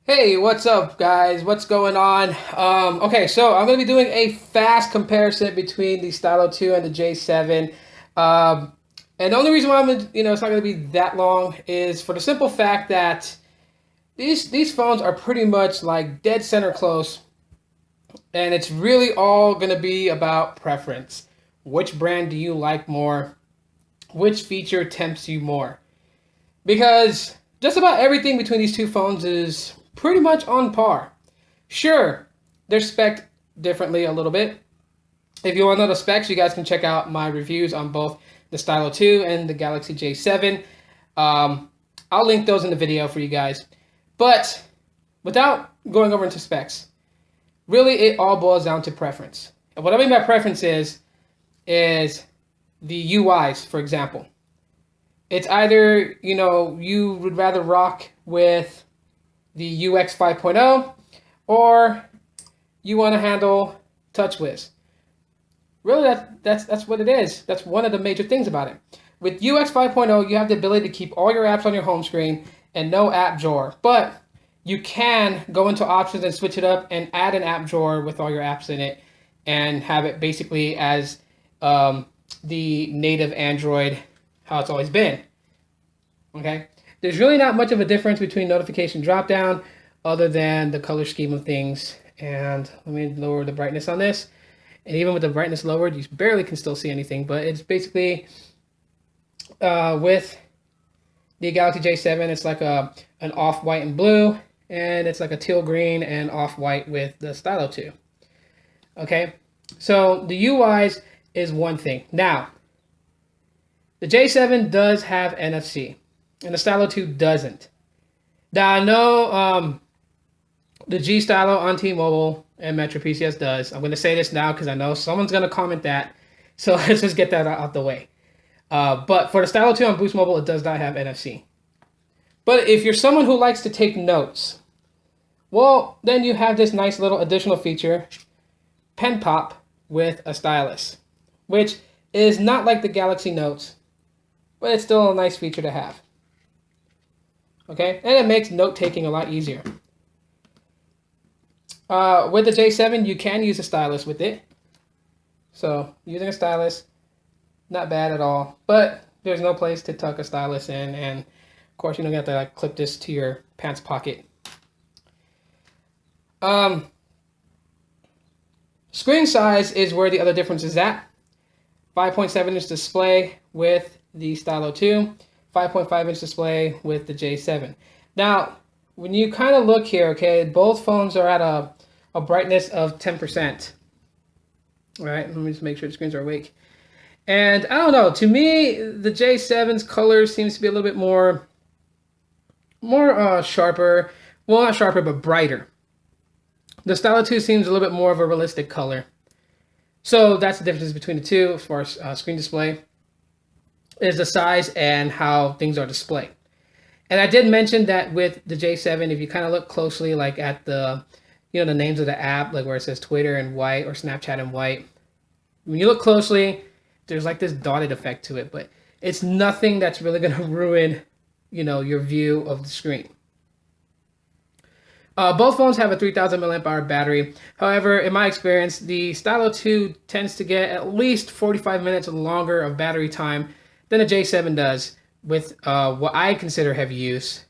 Hey, what's up, guys? What's going on? Okay, so I'm going to be doing a fast comparison between the Stylo 2 and the J7. Um, and the only reason why it's not going to be that long is for the simple fact that these phones are pretty much like dead center close, and it's really all going to be about preference. Which brand do you like more? Which feature tempts you more? Because just about everything between these two phones is pretty much on par. Sure, they're spec'd differently a little bit. If you want to know the specs, you guys can check out my reviews on both the Stylo 2 and the Galaxy J7. I'll link those in the video for you guys. But without going over into specs, really it all boils down to preference. And what I mean by preference is the UIs, for example. It's either, you would rather rock with the UX 5.0 or you want to handle TouchWiz. Really, that's what it is. That's one of the major things about it. With UX 5.0, you have the ability to keep all your apps on your home screen and no app drawer. But you can go into options and switch it up and add an app drawer with all your apps in it and have it basically as the native Android, how it's always been. Okay, there's really not much of a difference between notification dropdown other than the color scheme of things. And let me lower the brightness on this. And even with the brightness lowered, you barely can still see anything. But it's basically with the Galaxy J7, it's like an off-white and blue, and it's like a teal green and off-white with the Stylo 2. Okay, so the UIs is one thing. Now, the J7 does have NFC, and the Stylo 2 doesn't. Now, I know the G Stylo on T-Mobile and Metro PCS does. I'm going to say this now because I know someone's going to comment that. So let's just get that out the way. But for the Stylo 2 on Boost Mobile, it does not have NFC. But if you're someone who likes to take notes, well, then you have this nice little additional feature, Pen Pop with a stylus, which is not like the Galaxy Notes, but it's still a nice feature to have. Okay, and it makes note-taking a lot easier. With the J7, you can use a stylus with it. So, using a stylus, not bad at all. But there's no place to tuck a stylus in, and of course, you don't have to like clip this to your pants pocket. Screen size is where the other difference is at. 5.7-inch display with the Stylo 2, 5.5-inch display with the J7. Now, when you kind of look here, okay, both phones are at a brightness of 10%. All right, let me just make sure the screens are awake. And I don't know, to me, the J7's color seems to be a little bit more sharper. Well, not sharper, but brighter. The Stylo 2 seems a little bit more of a realistic color. So that's the difference between the two as far as screen display is the size and how things are displayed. And I did mention that with the J7, if you kind of look closely like at the, the names of the app, like where it says Twitter in white or Snapchat in white, when you look closely, there's like this dotted effect to it, but it's nothing that's really going to ruin, your view of the screen. Both phones have a 3,000 milliamp hour battery. However, in my experience, the Stylo 2 tends to get at least 45 minutes longer of battery time than the J7 does with what I consider heavy use,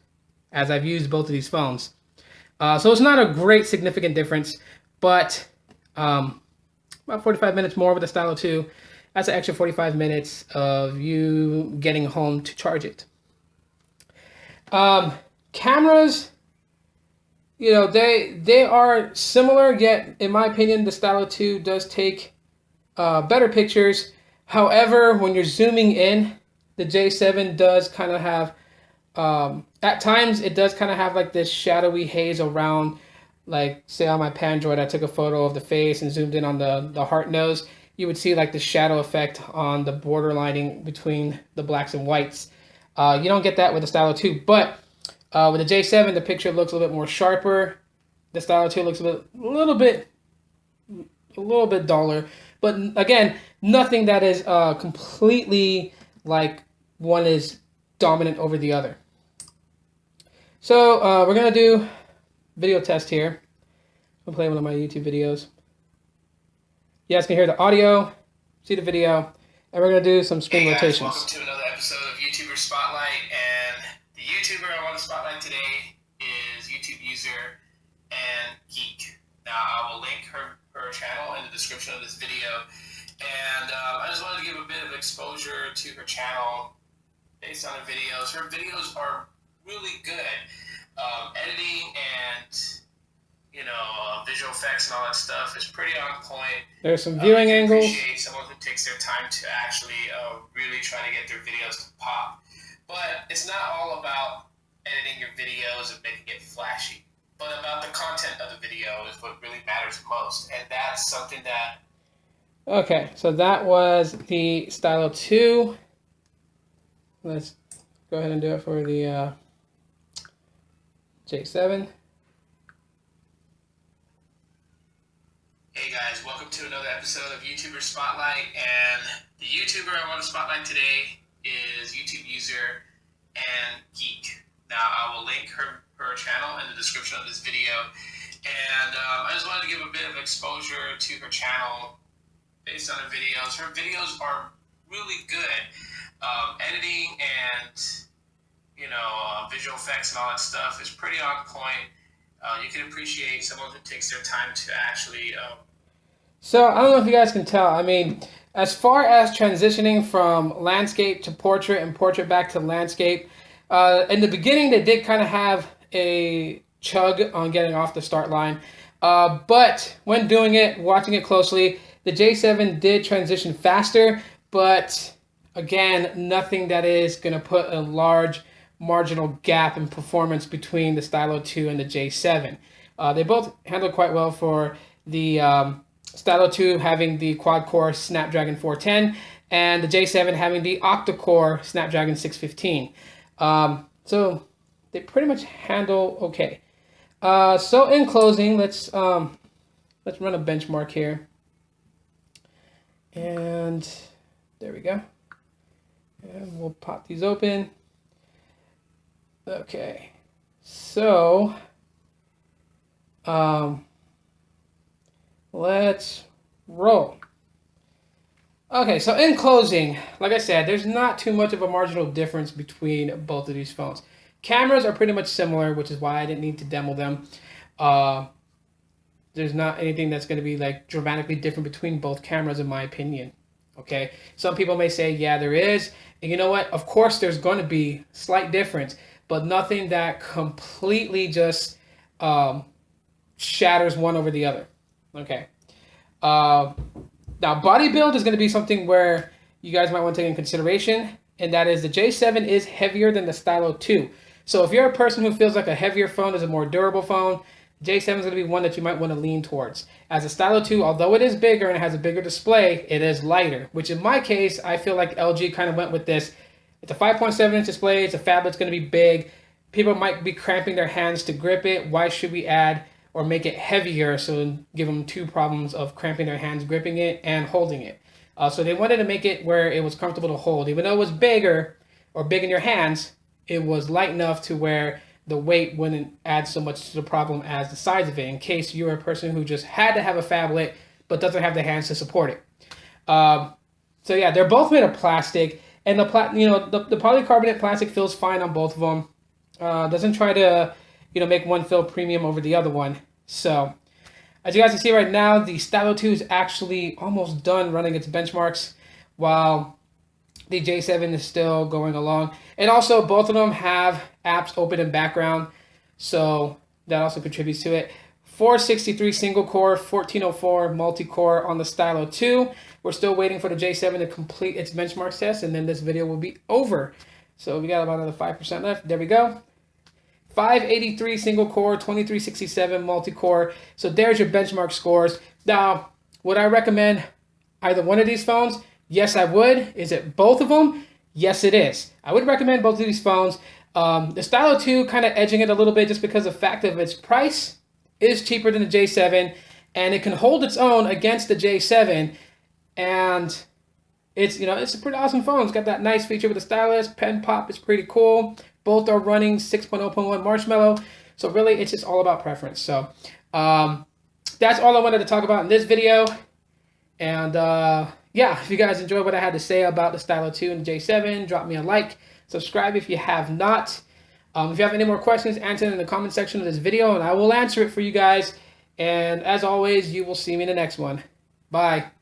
as I've used both of these phones. So it's not a great significant difference, but about 45 minutes more with the Stylo 2. That's an extra 45 minutes of you getting home to charge it. Cameras, they are similar, yet in my opinion, the Stylo 2 does take better pictures. However, when you're zooming in, the J7 does kind of have, at times it does kind of have like this shadowy haze around, like say on my Pandroid, I took a photo of the face and zoomed in on the heart nose. You would see like the shadow effect on the border lining between the blacks and whites. You don't get that with the Stylo 2, but with the J7, the picture looks a little bit more sharper. The Stylo 2 looks a little bit duller. But again, nothing that is completely like one is dominant over the other. So we're going to do video test here. I'm playing one of my YouTube videos. You guys can hear the audio, see the video, and we're going to do some screen rotations. Welcome to another episode of YouTuber Spotlight, and the YouTuber I want to spotlight today is YouTube user and Geek. Now, I will link her channel in the description of this video, and I just wanted to give a bit of exposure to her channel based on her videos. Her videos are really good. Editing and visual effects and all that stuff is pretty on point. There's some viewing angles. I appreciate someone who takes their time to actually really try to get their videos to pop. But it's not all about editing your videos and making it flashy, but about the content of the video is what really matters most. And that's something that... Okay, so that was the Stylo 2. Let's go ahead and do it for the J7. Hey guys, welcome to another episode of YouTuber Spotlight, and the YouTuber I want to spotlight today is YouTube user and Geek. Now, I will link her channel in the description of this video, and I just wanted to give a bit of exposure to her channel based on her videos. Her videos are really good. Editing and visual effects and all that stuff is pretty on point. You can appreciate someone who takes their time to actually... So, I don't know if you guys can tell. I mean, as far as transitioning from landscape to portrait and portrait back to landscape, in the beginning, they did kind of have a chug on getting off the start line. But when doing it, watching it closely, the J7 did transition faster, but again, nothing that is going to put a large marginal gap in performance between the Stylo 2 and the J7. They both handled quite well for the Stylo 2 having the quad-core Snapdragon 410 and the J7 having the octa-core Snapdragon 615. So they pretty much handle okay. So in closing, let's run a benchmark here. And there we go. And we'll pop these open. Okay, so let's roll. Okay, so in closing, like I said, there's not too much of a marginal difference between both of these phones. Cameras are pretty much similar, which is why I didn't need to demo them. There's not anything that's going to be like dramatically different between both cameras, in my opinion. Okay, some people may say, yeah, there is. And you know what? Of course, there's going to be slight difference, but nothing that completely just shatters one over the other. Okay. Now, body build is going to be something where you guys might want to take in consideration, and that is the J7 is heavier than the Stylo 2. So if you're a person who feels like a heavier phone is a more durable phone, J7 is going to be one that you might want to lean towards. As a Stylo 2, although it is bigger and it has a bigger display, it is lighter, which in my case, I feel like LG kind of went with this. It's a 5.7-inch display. It's a phablet. It's going to be big. People might be cramping their hands to grip it. Why should we add or make it heavier so give them two problems of cramping their hands gripping it and holding it? So they wanted to make it where it was comfortable to hold. Even though it was bigger or big in your hands, it was light enough to where the weight wouldn't add so much to the problem as the size of it, in case you're a person who just had to have a phablet but doesn't have the hands to support it. So yeah, they're both made of plastic, and the polycarbonate plastic feels fine on both of them. Doesn't try to make one feel premium over the other one. So as you guys can see right now, the Stylo 2 is actually almost done running its benchmarks, while the J7 is still going along. And also, both of them have apps open in background, so that also contributes to it. 463 single core, 1404 multi-core on the Stylo 2. We're still waiting for the J7 to complete its benchmark test, and then this video will be over. So we got about another 5% left. There we go. 583 single core, 2367 multi-core. So there's your benchmark scores. Now, would I recommend either one of these phones? Yes, I would. Is it both of them? Yes, it is. I would recommend both of these phones. The Stylo 2 kind of edging it a little bit just because of the fact of its price is cheaper than the J7, and it can hold its own against the J7. And it's it's a pretty awesome phone. It's got that nice feature with the stylus. Pen pop is pretty cool. Both are running 6.0.1 Marshmallow. So really, it's just all about preference. So that's all I wanted to talk about in this video. And yeah, if you guys enjoyed what I had to say about the Stylo 2 and the J7, drop me a like. Subscribe if you have not. If you have any more questions, answer them in the comment section of this video, and I will answer it for you guys. And as always, you will see me in the next one. Bye.